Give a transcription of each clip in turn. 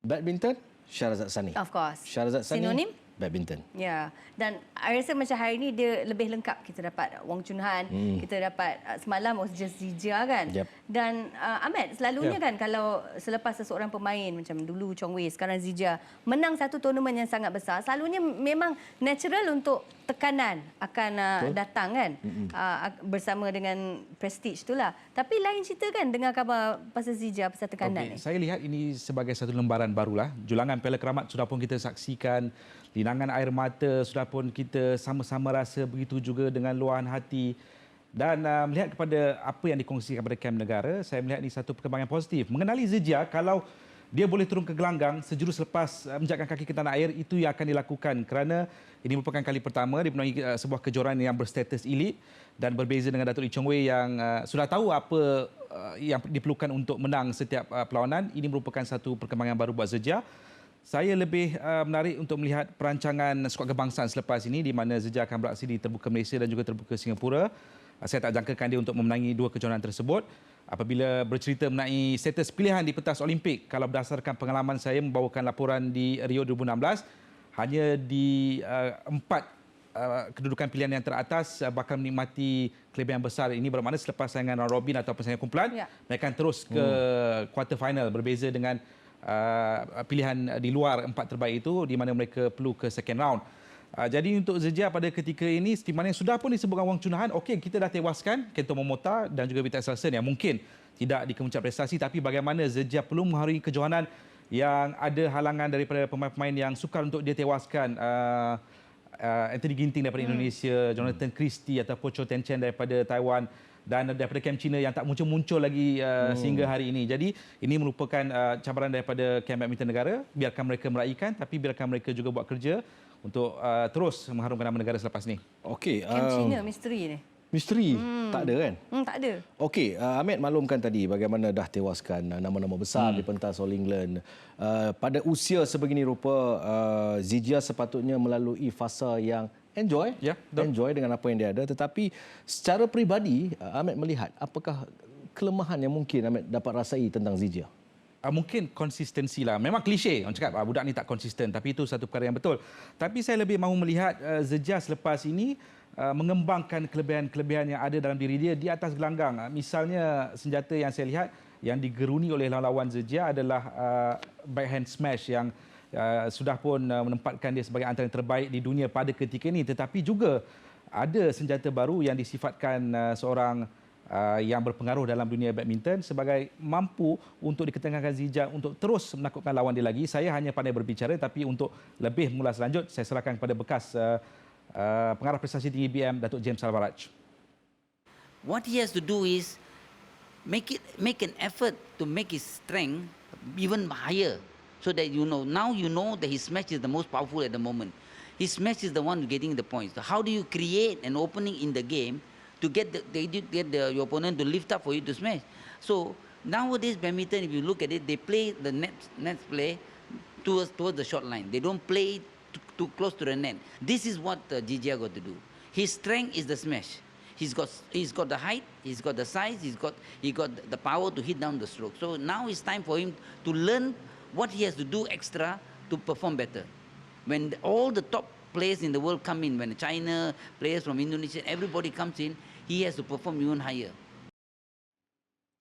Badminton, Shahrazad Sani. Of course. Shahrazad Sani, Sinonim? badminton. Ya, dan saya rasa macam hari ni dia lebih lengkap. Kita dapat Wong Chun Han, kita dapat semalam just Zijia kan. Yep. Dan Ahmad, selalunya kan kalau selepas seseorang pemain macam dulu Chong Wei, sekarang Zijia menang satu tournament yang sangat besar, selalunya memang natural untuk tekanan akan datang kan bersama dengan prestige itulah. Tapi lain cerita kan dengar khabar pasal Zijia, pasal tekanan ni. Saya lihat ini sebagai satu lembaran barulah. Julangan Piala Keramat sudah pun kita saksikan, linangan air mata sudah pun kita sama-sama rasa, begitu juga dengan luahan hati. Dan melihat kepada apa yang dikongsikan kepada Kem Negara, saya melihat ini satu perkembangan positif. Mengenali Zijia, kalau dia boleh turun ke gelanggang sejurus lepas menjakkan kaki ke tanah air, itu yang akan dilakukan kerana ini merupakan kali pertama dia memenangi sebuah kejuaraan yang berstatus elit dan berbeza dengan Datuk Lee Chong Wei yang sudah tahu apa yang diperlukan untuk menang setiap perlawanan. Ini merupakan satu perkembangan baru buat Zijia. Saya lebih menarik untuk melihat perancangan skuad kebangsaan selepas ini, di mana Zijia akan beraksi di terbuka Malaysia dan juga terbuka Singapura. Saya tak jangkakan dia untuk memenangi dua kejuaraan tersebut. Apabila bercerita mengenai status pilihan di pentas Olimpik, kalau berdasarkan pengalaman saya membawakan laporan di Rio 2016, hanya di 4 kedudukan pilihan yang teratas bakal menikmati kelebihan besar. Ini bermakna selepas saingan round robin atau persaingan kumpulan, mereka akan terus ke quarter final, berbeza dengan pilihan di luar 4 terbaik itu di mana mereka perlu ke second round. Jadi untuk Zijia pada ketika ini, seperti mana yang sudah pun disebutkan Wong Chun Han, okey, kita dah tewaskan Kento Momota dan juga Vita Excelsen yang mungkin tidak di kemuncak prestasi, tapi bagaimana Zijia perlu mengharungi kejohanan yang ada halangan daripada pemain-pemain yang sukar untuk dia tewaskan. Anthony Ginting daripada Indonesia, Jonathan Christie ataupun Cho Ten Chen daripada Taiwan, dan daripada kamp China yang tak muncul-muncul lagi sehingga hari ini. Jadi ini merupakan cabaran daripada kamp badminton negara. Biarkan mereka meraihkan, tapi biarkan mereka juga buat kerja untuk terus mengharumkan nama negara selepas ni. Okey. Kamp China misteri ni. Misteri? Tak ada kan? Tak ada. Okey, Ahmed maklumkan tadi bagaimana dah tewaskan nama-nama besar di pentas All England. Pada usia sebegini rupa, Zijia sepatutnya melalui fasa yang enjoy dengan apa yang dia ada. Tetapi secara peribadi, Ahmed melihat apakah kelemahan yang mungkin Ahmed dapat rasai tentang Zijia? Mungkin konsistensi lah. Memang klise orang cakap budak ni tak konsisten, tapi itu satu perkara yang betul. Tapi saya lebih mahu melihat Zijia selepas ini mengembangkan kelebihan-kelebihan yang ada dalam diri dia di atas gelanggang. Misalnya senjata yang saya lihat yang digeruni oleh lawan-lawan Zijia adalah backhand smash yang sudah pun menempatkan dia sebagai antara yang terbaik di dunia pada ketika ini. Tetapi juga ada senjata baru yang disifatkan seorang yang berpengaruh dalam dunia badminton sebagai mampu untuk diketengahkan Zijia untuk terus menakutkan lawan dia lagi. Saya hanya pandai berbicara, tapi untuk lebih mengulas lanjut, saya serahkan kepada bekas pengarah prestasi tinggi BM, Datuk James Alvaraj. What he has to do is make an effort to make his strength even higher, so that now you know that his smash is the most powerful at the moment. His smash is the one getting the points. So how do you create an opening in the game to get your opponent to lift up for you to smash? So nowadays badminton, if you look at it, they play the net play towards the short line. They don't play too close to the net. This is what Zijia got to do. His strength is the smash. He's got the height, he's got the size, he got the power to hit down the stroke. So now it's time for him to learn what he has to do extra to perform better. When all the top players in the world come in, when China, players from Indonesia, everybody comes in, he has to perform even higher.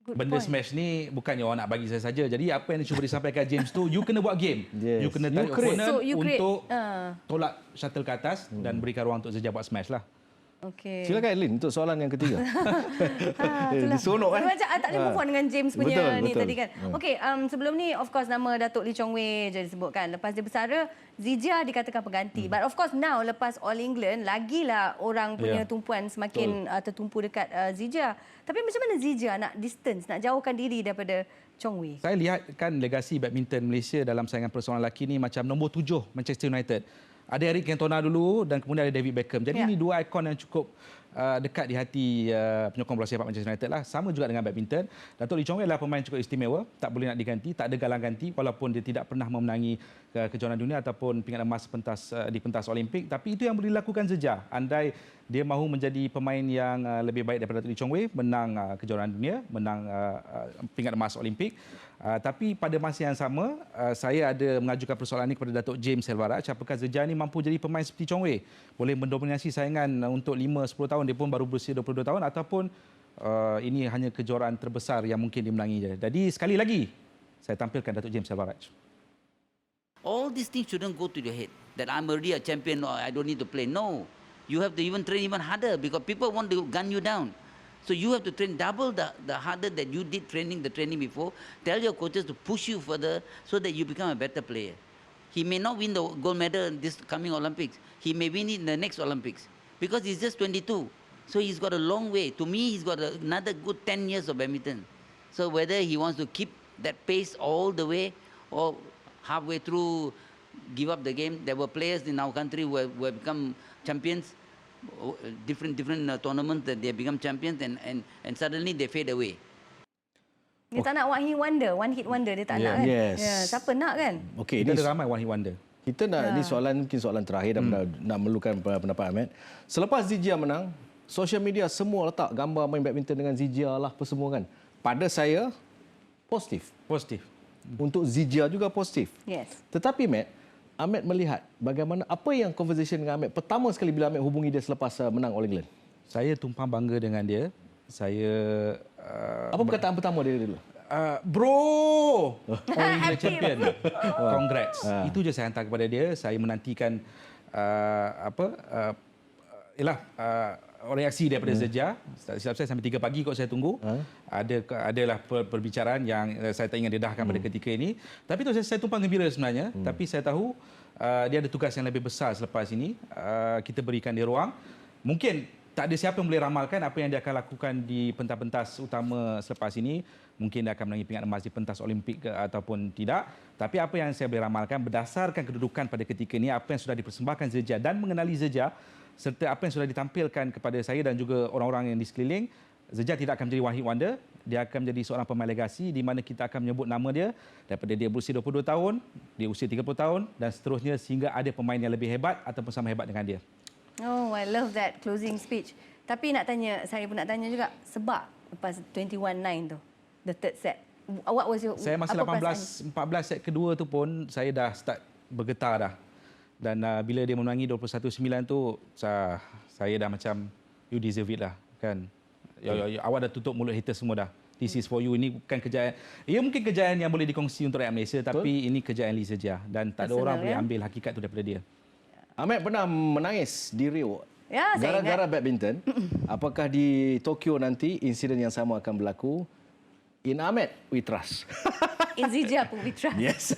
Benda smash ni bukannya orang nak bagi saya saja. Jadi apa yang cuba disampaikan James tu, you kena buat game. You kena tarik opponent untuk tolak shuttle ke atas dan berikan ruang untuk Zijia buat smash lah. Okey. Silakan Lin untuk soalan yang ketiga. Seronok kan? Macam tak boleh move on dengan James punya betul. tadi kan. Okey, sebelum ni of course nama Datuk Lee Chong Wei je disebutkan. Lepas dia bersara, Zijia dikatakan pengganti. But of course now lepas All England, lagilah orang punya tumpuan semakin tertumpu dekat Zijia. Tapi macam mana Zijia nak distance, nak jauhkan diri daripada Chong Wei? Saya lihat kan legasi badminton Malaysia dalam saingan personal lelaki ni macam nombor 7 Manchester United. Ada Eric Cantona dulu dan kemudian ada David Beckham. Jadi ini dua ikon yang cukup dekat di hati penyokong bola sepak Manchester United lah. Sama juga dengan badminton. Datuk Lee Chong Wei adalah pemain cukup istimewa, tak boleh nak diganti, tak ada galang ganti walaupun dia tidak pernah memenangi kejohanan dunia ataupun pingat emas di pentas Olimpik. Tapi itu yang boleh dilakukan saja andai dia mahu menjadi pemain yang lebih baik daripada Datuk Lee Chong Wei, menang kejohanan dunia, menang pingat emas Olimpik. Tapi pada masa yang sama, saya ada mengajukan persoalan ini kepada Datuk James Selvaraj. Apakah Zeja ni mampu jadi pemain seperti Chong Wei? Boleh mendominasi saingan untuk 5-10 tahun, dia pun baru berusia 22 tahun, ataupun ini hanya kejuaraan terbesar yang mungkin dimenangi. Jadi sekali lagi, saya tampilkan Datuk James Selvaraj. All these things shouldn't go to your head, that I'm already a champion, or I don't need to play. No, you have to even train even harder because people want to gun you down. So you have to train double the harder that you did the training before. Tell your coaches to push you further so that you become a better player. He may not win the gold medal in this coming Olympics. He may win it in the next Olympics because he's just 22. So he's got a long way. To me, he's got another good 10 years of badminton. So whether he wants to keep that pace all the way or halfway through give up the game. There were players in our country who have become champions, different tournaments that they become champions and suddenly they fade away. Dia tak nak one hit wonder dia tak nak kan? Yes. Ya, siapa nak kan? Okey, Kita ini ada ramai one hit wonder. kita nak ni soalan mungkin soalan terakhir dan nak memerlukan pendapat Ahmed. Selepas Zijia menang, social media semua letak gambar main badminton dengan Zijia lah apa semua kan. Pada saya positif. Positif. Untuk Zijia juga positif. Yes. Tetapi Ahmed melihat bagaimana apa yang conversation dengan Ahmed pertama sekali bila Ahmed hubungi dia selepas menang All England. Saya tumpang bangga dengan dia. Saya Apa perkataan pertama dia dulu? bro, All England champion. Congrats. Itu je saya hantar kepada dia. Saya menantikan reaksi daripada Zeja. Silap saya sampai 3 pagi kot saya tunggu. Adalah perbicaraan yang saya tak ingat didahkan pada ketika ini. Tapi tu saya tumpang gembira sebenarnya. Tapi saya tahu dia ada tugas yang lebih besar selepas ini. Kita berikan dia ruang. Mungkin tak ada siapa yang boleh ramalkan apa yang dia akan lakukan di pentas-pentas utama selepas ini. Mungkin dia akan menangi pingat emas di pentas Olimpik ataupun tidak. Tapi apa yang saya boleh ramalkan berdasarkan kedudukan pada ketika ini, apa yang sudah dipersembahkan Zeja dan mengenali Zeja, serta apa yang sudah ditampilkan kepada saya dan juga orang-orang yang di sekeliling, Zeja tidak akan menjadi one hit wonder. Dia akan menjadi seorang pemain legasi di mana kita akan menyebut nama dia daripada dia berusia 22 tahun, dia usia 30 tahun dan seterusnya sehingga ada pemain yang lebih hebat ataupun sama hebat dengan dia. Oh, I love that closing speech. Tapi saya pun nak tanya juga sebab lepas 21-9 tu, the third set. What was your Saya masa 14 set kedua tu pun saya dah start bergetar dah. Dan bila dia menangi 21-9 tu, saya dah macam, you deserve it lah. Kan? Awak dah tutup mulut haters semua dah. This is for you. Ini bukan kejayaan. Ia mungkin kejayaan yang boleh dikongsi untuk rakyat Malaysia, tapi ini kejayaan Lee Zeja. Dan tak ada orang boleh ambil hakikat tu daripada dia. Ahmed pernah menangis di Rio. Ya, saya gara-gara badminton. Apakah di Tokyo nanti insiden yang sama akan berlaku? In Ahmed, we trust. In Zijia pun we trust. Yes.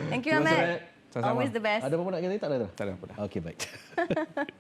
Thank you, Ahmed. Sama-sama. Always the best. Ada apa nak kata? Tak ada. Tak ada apa dah. Okey, baik.